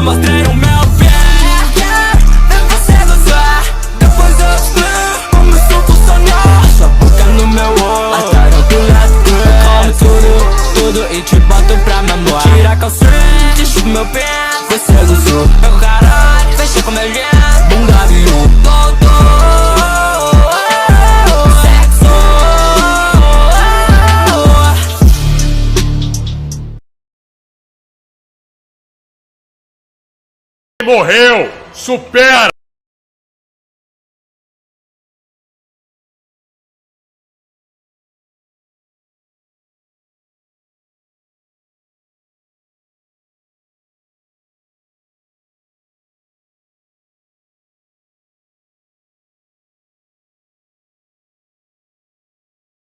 mostrei o meu pé. Vem você gozar, depois eu explico como isso funcionou. Sua boca no meu olho, a tarantula come tudo e te boto pra mamar. Tira a calcinha, deixa o meu pé. Você gozou, meu caralho, fecha com meu jeito. Bunda viu, sexo. Morreu, supera.